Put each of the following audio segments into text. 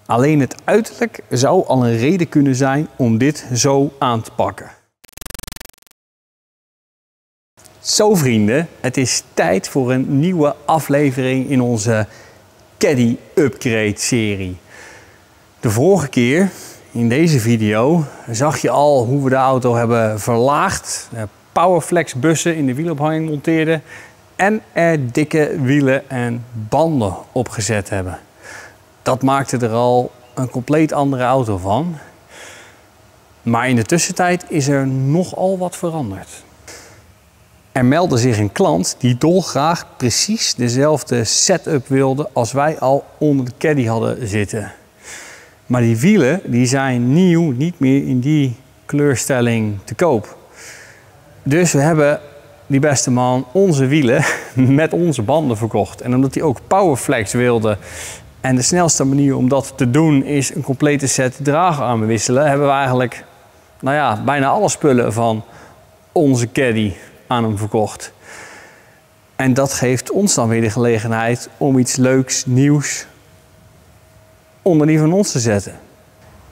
Alleen het uiterlijk zou al een reden kunnen zijn om dit zo aan te pakken. Zo vrienden, het is tijd voor een nieuwe aflevering in onze Caddy Upgrade serie. De vorige keer, in deze video, zag je al hoe we de auto hebben verlaagd, Powerflex bussen in de wielophanging monteerden en er dikke wielen en banden opgezet hebben. Dat maakte er al een compleet andere auto van. Maar in de tussentijd is er nogal wat veranderd. Er meldde zich een klant die dolgraag precies dezelfde setup wilde als wij al onder de Caddy hadden zitten. Maar die wielen die zijn nieuw niet meer in die kleurstelling te koop. Dus we hebben die beste man onze wielen met onze banden verkocht. En omdat hij ook Powerflex wilde en de snelste manier om dat te doen is een complete set draagarmen wisselen, hebben we eigenlijk bijna alle spullen van onze Caddy aan hem verkocht. En dat geeft ons dan weer de gelegenheid om iets leuks, nieuws onder die van ons te zetten.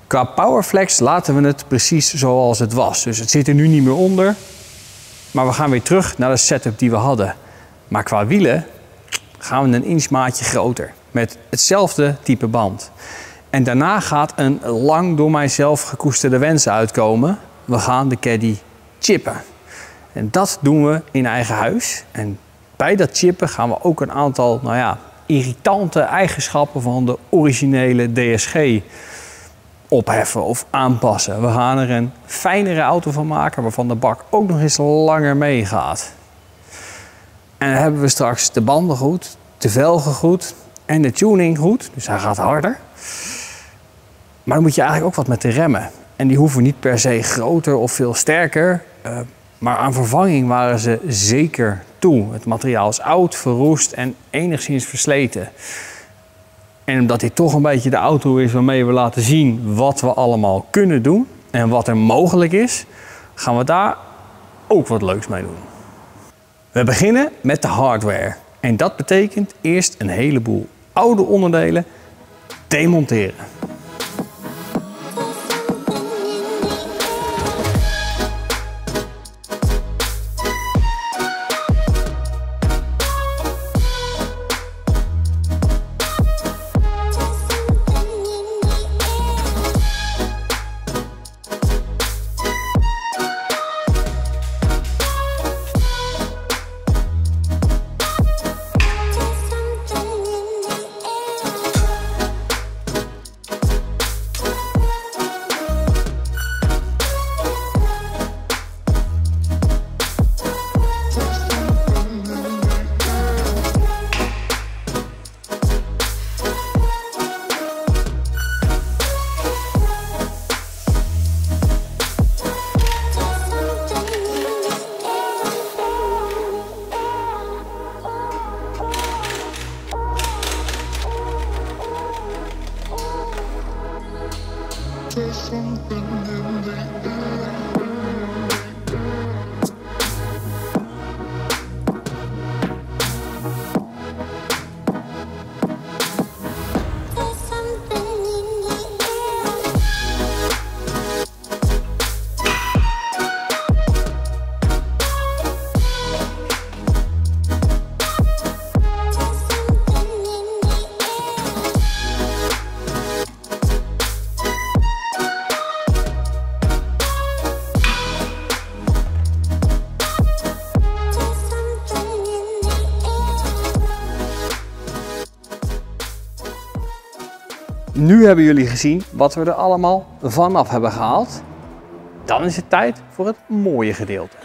Qua Powerflex laten we het precies zoals het was. Dus het zit er nu niet meer onder. Maar we gaan weer terug naar de setup die we hadden. Maar qua wielen gaan we een inchmaatje groter. Met hetzelfde type band. En daarna gaat een lang door mijzelf gekoesterde wens uitkomen. We gaan de Caddy chippen. En dat doen we in eigen huis. En bij dat chippen gaan we ook een aantal irritante eigenschappen van de originele DSG opheffen of aanpassen. We gaan er een fijnere auto van maken waarvan de bak ook nog eens langer meegaat. En dan hebben we straks de banden goed, de velgen goed en de tuning goed. Dus hij gaat harder. Maar dan moet je eigenlijk ook wat met de remmen. En die hoeven niet per se groter of veel sterker. Maar aan vervanging waren ze zeker toe. Het materiaal is oud, verroest en enigszins versleten. En omdat dit toch een beetje de auto is waarmee we laten zien wat we allemaal kunnen doen en wat er mogelijk is, gaan we daar ook wat leuks mee doen. We beginnen met de hardware. En dat betekent eerst een heleboel oude onderdelen demonteren. Nu hebben jullie gezien wat we er allemaal vanaf hebben gehaald. Dan is het tijd voor het mooie gedeelte.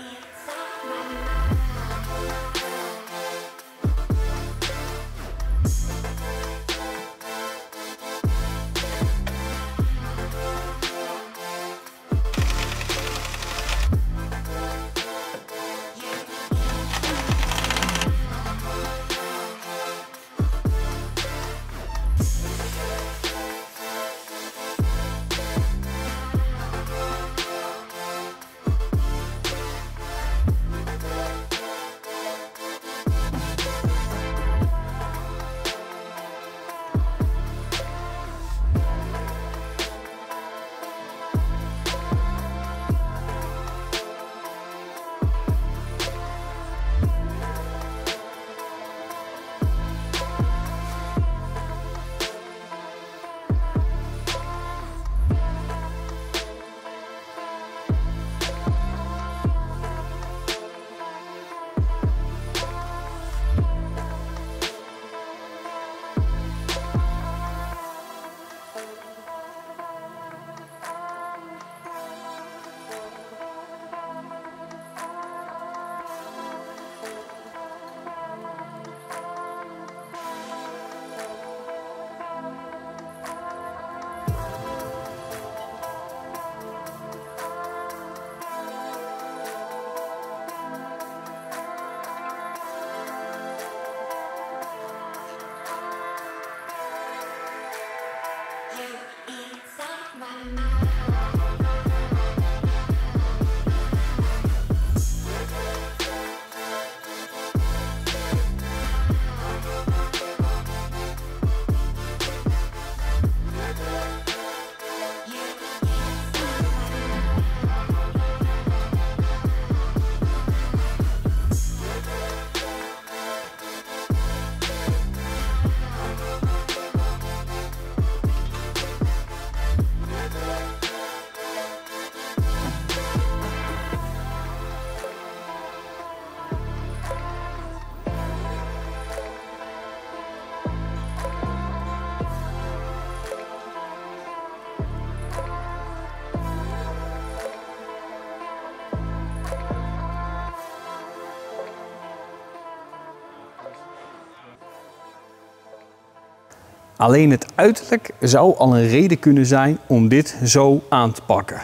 Alleen het uiterlijk zou al een reden kunnen zijn om dit zo aan te pakken.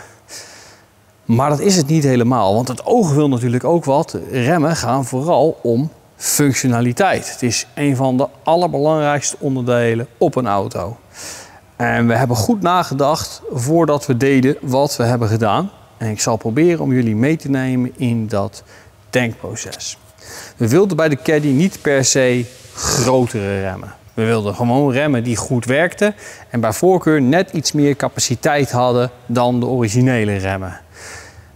Maar dat is het niet helemaal, want het oog wil natuurlijk ook wat. Remmen gaan vooral om functionaliteit. Het is een van de allerbelangrijkste onderdelen op een auto. En we hebben goed nagedacht voordat we deden wat we hebben gedaan. En ik zal proberen om jullie mee te nemen in dat denkproces. We wilden bij de Caddy niet per se grotere remmen. We wilden gewoon remmen die goed werkten en bij voorkeur net iets meer capaciteit hadden dan de originele remmen.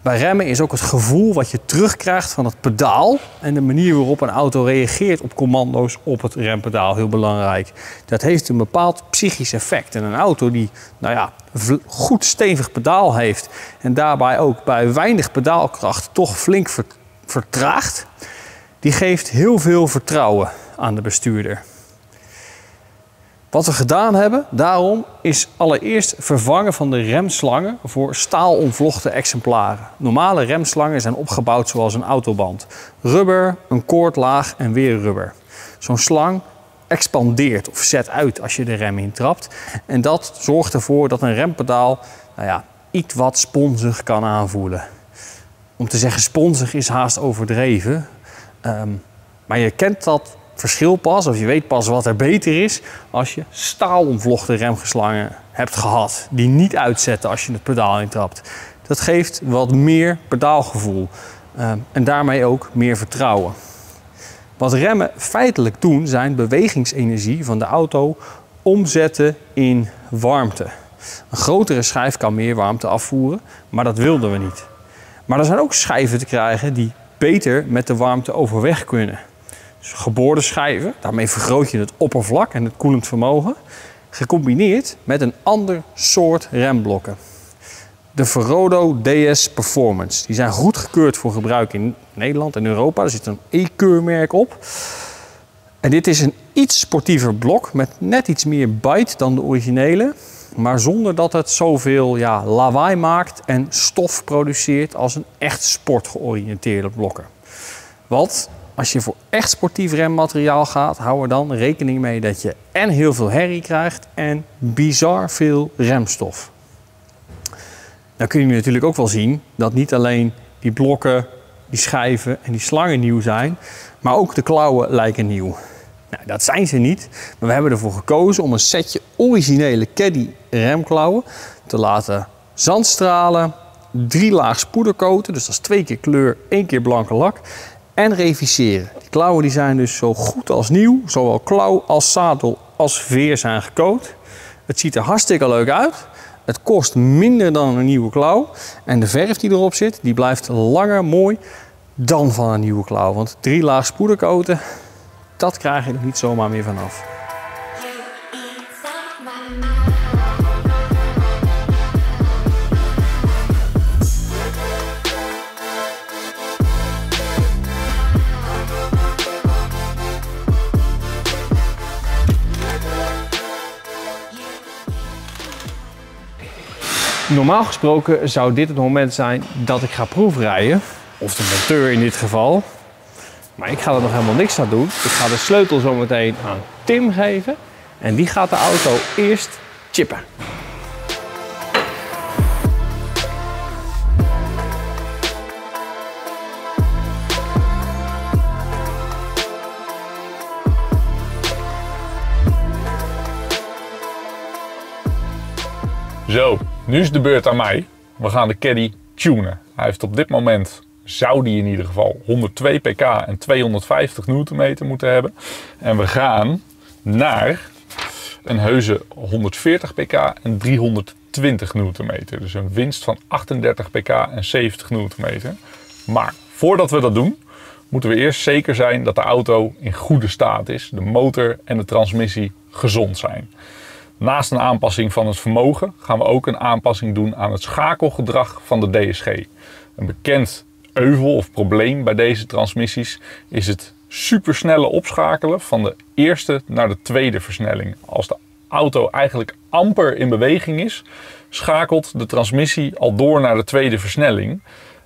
Bij remmen is ook het gevoel wat je terugkrijgt van het pedaal en de manier waarop een auto reageert op commando's op het rempedaal heel belangrijk. Dat heeft een bepaald psychisch effect. En een auto die goed stevig pedaal heeft en daarbij ook bij weinig pedaalkracht toch flink vertraagt, die geeft heel veel vertrouwen aan de bestuurder. Wat we gedaan hebben daarom is allereerst vervangen van de remslangen voor staalomvlochten exemplaren. Normale remslangen zijn opgebouwd zoals een autoband. Rubber, een koordlaag en weer rubber. Zo'n slang expandeert of zet uit als je de rem intrapt. En dat zorgt ervoor dat een rempedaal iets wat sponsig kan aanvoelen. Om te zeggen sponsig is haast overdreven. Maar je kent dat verschil pas, of je weet pas wat er beter is, als je staalomvlochten remslangen hebt gehad. Die niet uitzetten als je het pedaal intrapt. Dat geeft wat meer pedaalgevoel. En daarmee ook meer vertrouwen. Wat remmen feitelijk doen, zijn bewegingsenergie van de auto omzetten in warmte. Een grotere schijf kan meer warmte afvoeren, maar dat wilden we niet. Maar er zijn ook schijven te krijgen die beter met de warmte overweg kunnen. Dus geboorde schijven, daarmee vergroot je het oppervlak en het koelend vermogen, gecombineerd met een ander soort remblokken. De Ferodo DS Performance. Die zijn goedgekeurd voor gebruik in Nederland en Europa. Er zit een E-keurmerk op. En dit is een iets sportiever blok met net iets meer bite dan de originele. Maar zonder dat het zoveel lawaai maakt en stof produceert als een echt sportgeoriënteerde blokken. Want als je voor echt sportief remmateriaal gaat, hou er dan rekening mee dat je en heel veel herrie krijgt en bizar veel remstof. Dan kun je natuurlijk ook wel zien dat niet alleen die blokken, die schijven en die slangen nieuw zijn, maar ook de klauwen lijken nieuw. Nou, dat zijn ze niet, maar we hebben ervoor gekozen om een setje originele Caddy remklauwen te laten zandstralen, 3 laag poedercoaten, dus dat is 2 keer kleur, 1 keer blanke lak, en reviseren. Die klauwen die zijn dus zo goed als nieuw, zowel klauw als zadel als veer zijn gecoat. Het ziet er hartstikke leuk uit. Het kost minder dan een nieuwe klauw. En de verf die erop zit, die blijft langer mooi dan van een nieuwe klauw. Want 3 laag poedercoaten, dat krijg je er niet zomaar meer vanaf. Normaal gesproken zou dit het moment zijn dat ik ga proefrijden. Of de monteur in dit geval. Maar ik ga er nog helemaal niks aan doen. Ik ga de sleutel zo meteen aan Tim geven. En die gaat de auto eerst chippen. Zo, nu is de beurt aan mij. We gaan de Caddy tunen. Hij heeft op dit moment, zou die in ieder geval, 102 pk en 250 Nm moeten hebben. En we gaan naar een heuse 140 pk en 320 Nm. Dus een winst van 38 pk en 70 Nm. Maar voordat we dat doen, moeten we eerst zeker zijn dat de auto in goede staat is. De motor en de transmissie gezond zijn. Naast een aanpassing van het vermogen gaan we ook een aanpassing doen aan het schakelgedrag van de DSG. Een bekend euvel of probleem bij deze transmissies is het supersnelle opschakelen van de eerste naar de tweede versnelling. Als de auto eigenlijk amper in beweging is, schakelt de transmissie al door naar de tweede versnelling.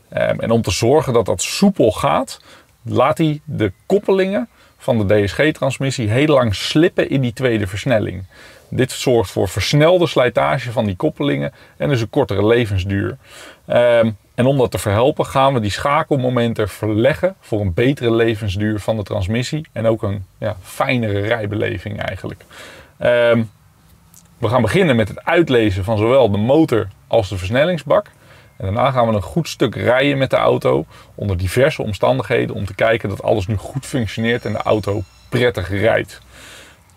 En om te zorgen dat dat soepel gaat, laat hij de koppelingen van de DSG-transmissie heel lang slippen in die tweede versnelling. Dit zorgt voor versnelde slijtage van die koppelingen en dus een kortere levensduur. En om dat te verhelpen gaan we die schakelmomenten verleggen voor een betere levensduur van de transmissie en ook een fijnere rijbeleving eigenlijk. We gaan beginnen met het uitlezen van zowel de motor als de versnellingsbak. En daarna gaan we een goed stuk rijden met de auto onder diverse omstandigheden om te kijken dat alles nu goed functioneert en de auto prettig rijdt.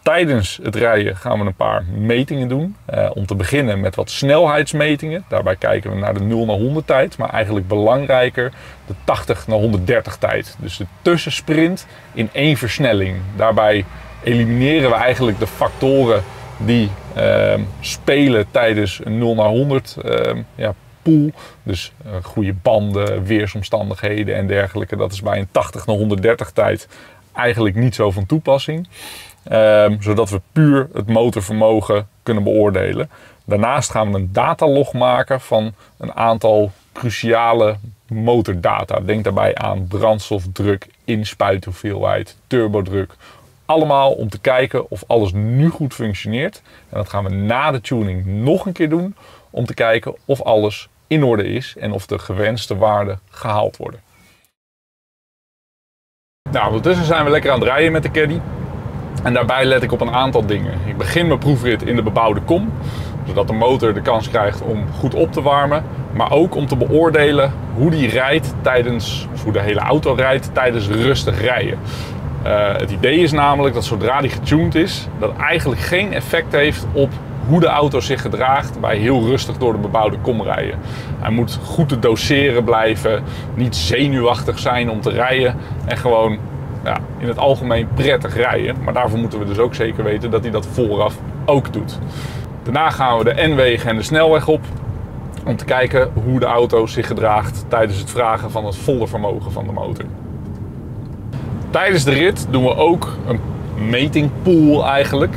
Tijdens het rijden gaan we een paar metingen doen. Om te beginnen met wat snelheidsmetingen. Daarbij kijken we naar de 0 naar 100 tijd. Maar eigenlijk belangrijker de 80 naar 130 tijd. Dus de tussensprint in één versnelling. Daarbij elimineren we eigenlijk de factoren die spelen tijdens een 0 naar 100 pool. Dus goede banden, weersomstandigheden en dergelijke. Dat is bij een 80 naar 130 tijd eigenlijk niet zo van toepassing. Zodat we puur het motorvermogen kunnen beoordelen. Daarnaast gaan we een datalog maken van een aantal cruciale motordata. Denk daarbij aan brandstofdruk, inspuithoeveelheid, turbodruk. Allemaal om te kijken of alles nu goed functioneert. En dat gaan we na de tuning nog een keer doen om te kijken of alles in orde is en of de gewenste waarden gehaald worden. Nou, ondertussen zijn we lekker aan het rijden met de Caddy. En daarbij let ik op een aantal dingen. Ik begin mijn proefrit in de bebouwde kom, zodat de motor de kans krijgt om goed op te warmen. Maar ook om te beoordelen hoe die rijdt tijdens, of hoe de hele auto rijdt tijdens rustig rijden. Het idee is namelijk dat zodra die getuned is, dat eigenlijk geen effect heeft op hoe de auto zich gedraagt bij heel rustig door de bebouwde kom rijden. Hij moet goed te doseren blijven, niet zenuwachtig zijn om te rijden en gewoon in het algemeen prettig rijden. Maar daarvoor moeten we dus ook zeker weten dat hij dat vooraf ook doet. Daarna gaan we de N-wegen en de snelweg op om te kijken hoe de auto zich gedraagt tijdens het vragen van het volle vermogen van de motor. Tijdens de rit doen we ook een metingpool eigenlijk.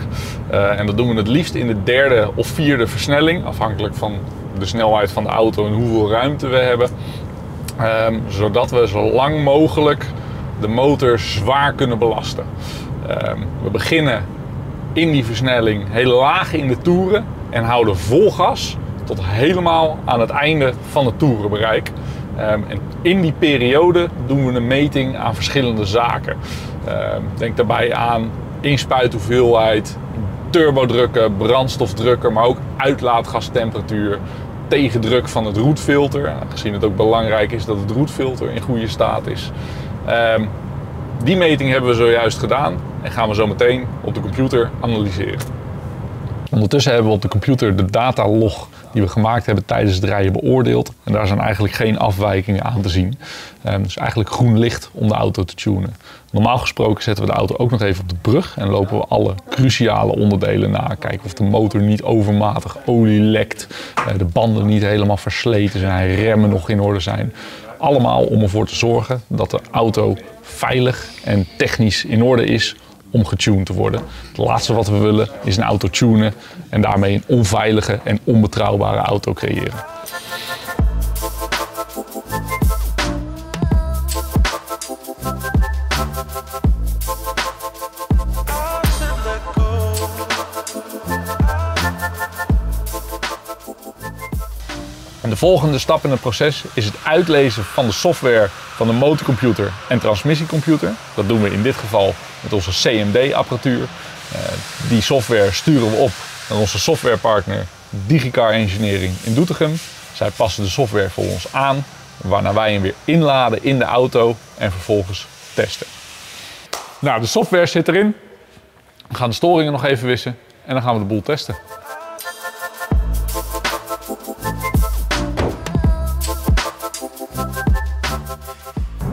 En dat doen we het liefst in de derde of vierde versnelling, afhankelijk van de snelheid van de auto en hoeveel ruimte we hebben. Zodat we zo lang mogelijk de motor zwaar kunnen belasten. We beginnen in die versnelling heel laag in de toeren en houden vol gas tot helemaal aan het einde van het toerenbereik. En in die periode doen we een meting aan verschillende zaken. Denk daarbij aan inspuithoeveelheid, turbodrukken, brandstofdrukken, maar ook uitlaatgastemperatuur, tegendruk van het roetfilter, aangezien het ook belangrijk is dat het roetfilter in goede staat is. Die meting hebben we zojuist gedaan en gaan we zo meteen op de computer analyseren. Ondertussen hebben we op de computer de datalog die we gemaakt hebben tijdens het rijden beoordeeld. En daar zijn eigenlijk geen afwijkingen aan te zien. Dus eigenlijk groen licht om de auto te tunen. Normaal gesproken zetten we de auto ook nog even op de brug en lopen we alle cruciale onderdelen na. Kijken of de motor niet overmatig olie lekt, de banden niet helemaal versleten zijn, remmen nog in orde zijn. Allemaal om ervoor te zorgen dat de auto veilig en technisch in orde is om getuned te worden. Het laatste wat we willen is een auto tunen en daarmee een onveilige en onbetrouwbare auto creëren. En de volgende stap in het proces is het uitlezen van de software van de motorcomputer en transmissiecomputer. Dat doen we in dit geval met onze CMD-apparatuur. Die software sturen we op naar onze softwarepartner DigiCar Engineering in Doetinchem. Zij passen de software voor ons aan, waarna wij hem weer inladen in de auto en vervolgens testen. Nou, de software zit erin. We gaan de storingen nog even wissen en dan gaan we de boel testen.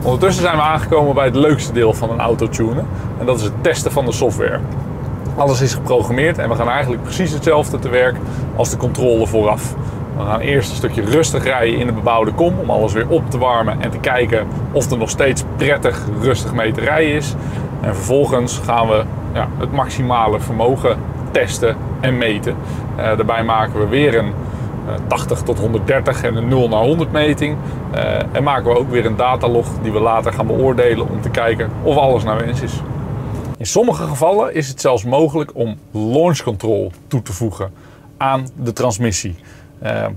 Ondertussen zijn we aangekomen bij het leukste deel van een auto tunen. En dat is het testen van de software. Alles is geprogrammeerd en we gaan eigenlijk precies hetzelfde te werk als de controle vooraf. We gaan eerst een stukje rustig rijden in de bebouwde kom om alles weer op te warmen en te kijken of er nog steeds prettig rustig mee te rijden is. En vervolgens gaan we het maximale vermogen testen en meten. Daarbij maken we weer een 80 tot 130 en een 0 naar 100 meting. En maken we ook weer een datalog die we later gaan beoordelen om te kijken of alles naar wens is. In sommige gevallen is het zelfs mogelijk om launch control toe te voegen aan de transmissie.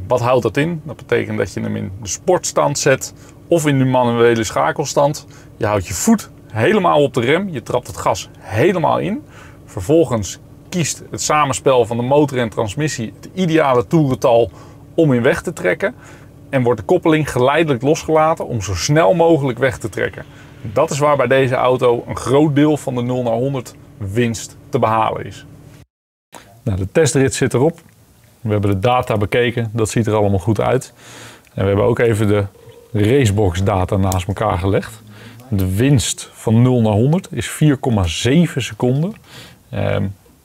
Wat houdt dat in? Dat betekent dat je hem in de sportstand zet of in de manuele schakelstand. Je houdt je voet helemaal op de rem, je trapt het gas helemaal in. Vervolgens kiest het samenspel van de motor en transmissie het ideale toerental om in weg te trekken. En wordt de koppeling geleidelijk losgelaten om zo snel mogelijk weg te trekken. Dat is waar bij deze auto een groot deel van de 0 naar 100 winst te behalen is. Nou, de testrit zit erop. We hebben de data bekeken, dat ziet er allemaal goed uit. En we hebben ook even de racebox data naast elkaar gelegd. De winst van 0 naar 100 is 4,7 seconden.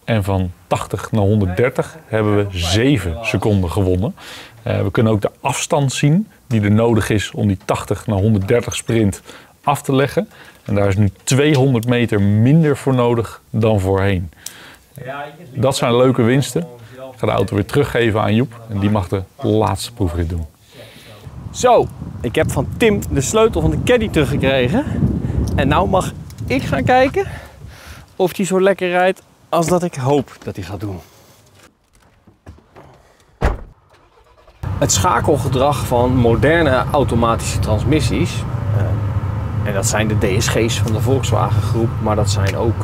En van 80 naar 130 hebben we 7 seconden gewonnen. We kunnen ook de afstand zien die er nodig is om die 80 naar 130 sprint af te leggen. En daar is nu 200 meter minder voor nodig dan voorheen. Dat zijn leuke winsten. Ik ga de auto weer teruggeven aan Joep en die mag de laatste proefrit doen. Zo, ik heb van Tim de sleutel van de caddy teruggekregen. En nou mag ik gaan kijken of die zo lekker rijdt als dat ik hoop dat hij gaat doen. Het schakelgedrag van moderne automatische transmissies, en dat zijn de DSG's van de Volkswagen groep, maar dat zijn ook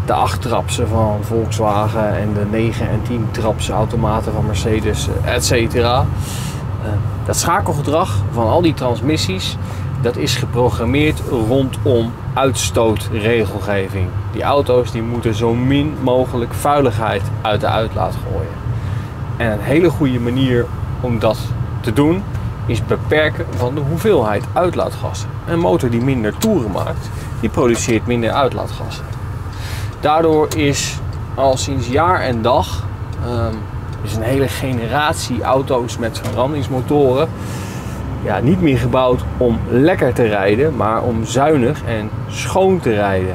de 8-trapsen van Volkswagen en de 9 en 10-trapsen automaten van Mercedes, etc. Dat schakelgedrag van al die transmissies, dat is geprogrammeerd rondom uitstootregelgeving. Die auto's die moeten zo min mogelijk vuiligheid uit de uitlaat gooien. En een hele goede manier om dat te doen is beperken van de hoeveelheid uitlaatgassen. Een motor die minder toeren maakt, die produceert minder uitlaatgassen. Daardoor is al sinds jaar en dag is een hele generatie auto's met verbrandingsmotoren niet meer gebouwd om lekker te rijden, maar om zuinig en schoon te rijden.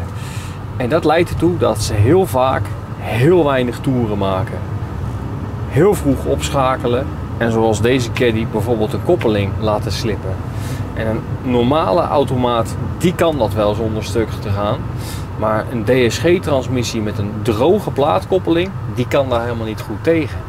En dat leidt ertoe dat ze heel vaak heel weinig toeren maken. Heel vroeg opschakelen en zoals deze caddy bijvoorbeeld een koppeling laten slippen. En een normale automaat die kan dat wel zonder stuk te gaan. Maar een DSG-transmissie met een droge plaatkoppeling, die kan daar helemaal niet goed tegen.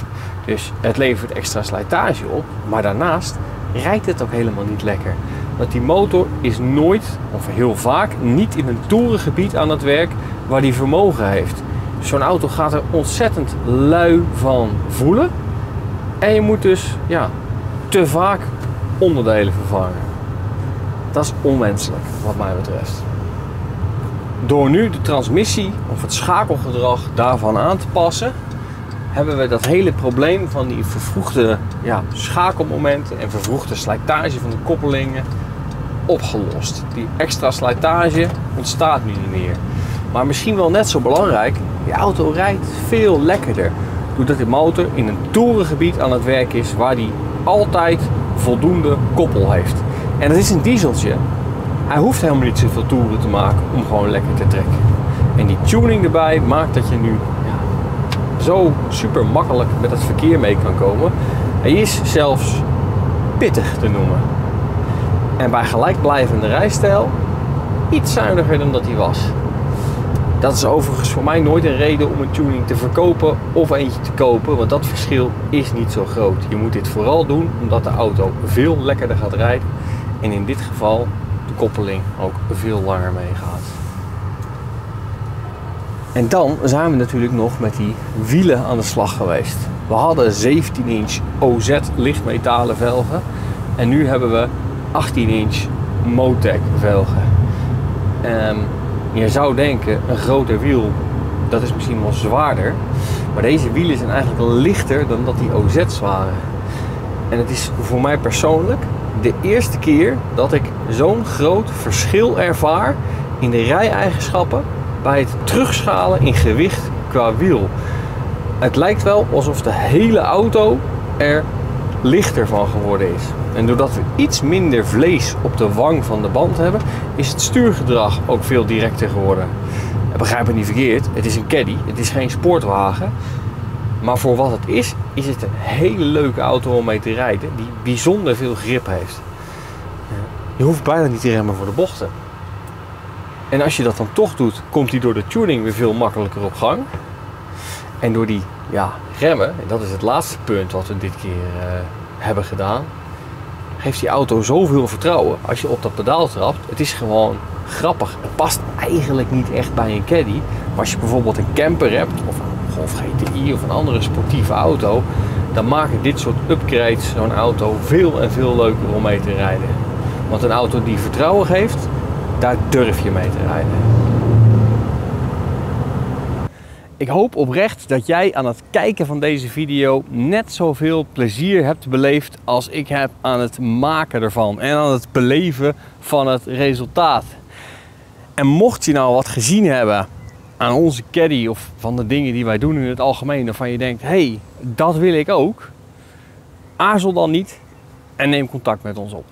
Dus het levert extra slijtage op, maar daarnaast rijdt het ook helemaal niet lekker. Want die motor is nooit, of heel vaak, niet in een toerengebied aan het werk waar die vermogen heeft. Zo'n auto gaat er ontzettend lui van voelen. En je moet dus te vaak onderdelen vervangen. Dat is onwenselijk wat mij betreft. Door nu de transmissie of het schakelgedrag daarvan aan te passen, hebben we dat hele probleem van die vervroegde schakelmomenten en vervroegde slijtage van de koppelingen opgelost. Die extra slijtage ontstaat nu niet meer. Maar misschien wel net zo belangrijk, die auto rijdt veel lekkerder. Doordat de motor in een toerengebied aan het werk is waar die altijd voldoende koppel heeft. En dat is een dieseltje. Hij hoeft helemaal niet zoveel toeren te maken om gewoon lekker te trekken. En die tuning erbij maakt dat je nu zo super makkelijk met het verkeer mee kan komen. Hij is zelfs pittig te noemen. En bij gelijkblijvende rijstijl iets zuiniger dan dat hij was. Dat is overigens voor mij nooit een reden om een tuning te verkopen of eentje te kopen, want dat verschil is niet zo groot. Je moet dit vooral doen omdat de auto veel lekkerder gaat rijden en in dit geval de koppeling ook veel langer meegaat. En dan zijn we natuurlijk nog met die wielen aan de slag geweest. We hadden 17-inch OZ lichtmetalen velgen. En nu hebben we 18-inch Motec velgen. Je zou denken, een groter wiel, dat is misschien wel zwaarder. Maar deze wielen zijn eigenlijk lichter dan dat die OZ's waren. En het is voor mij persoonlijk de eerste keer dat ik zo'n groot verschil ervaar in de rij-eigenschappen bij het terugschalen in gewicht qua wiel. Het lijkt wel alsof de hele auto er lichter van geworden is. En doordat we iets minder vlees op de wang van de band hebben, is het stuurgedrag ook veel directer geworden. En begrijp me niet verkeerd, het is een caddy, het is geen sportwagen. Maar voor wat het is het een hele leuke auto om mee te rijden die bijzonder veel grip heeft. Je hoeft bijna niet te remmen voor de bochten. En als je dat dan toch doet, komt hij door de tuning weer veel makkelijker op gang. En door die remmen, en dat is het laatste punt wat we dit keer hebben gedaan, geeft die auto zoveel vertrouwen als je op dat pedaal trapt. Het is gewoon grappig. Het past eigenlijk niet echt bij een caddy. Maar als je bijvoorbeeld een camper hebt, of een Golf GTI of een andere sportieve auto, dan maken dit soort upgrades zo'n auto veel en veel leuker om mee te rijden. Want een auto die vertrouwen geeft, daar durf je mee te rijden. Ik hoop oprecht dat jij aan het kijken van deze video net zoveel plezier hebt beleefd als ik heb aan het maken ervan en aan het beleven van het resultaat. En mocht je nou wat gezien hebben aan onze caddy of van de dingen die wij doen in het algemeen, waarvan je denkt, hey, dat wil ik ook, aarzel dan niet en neem contact met ons op.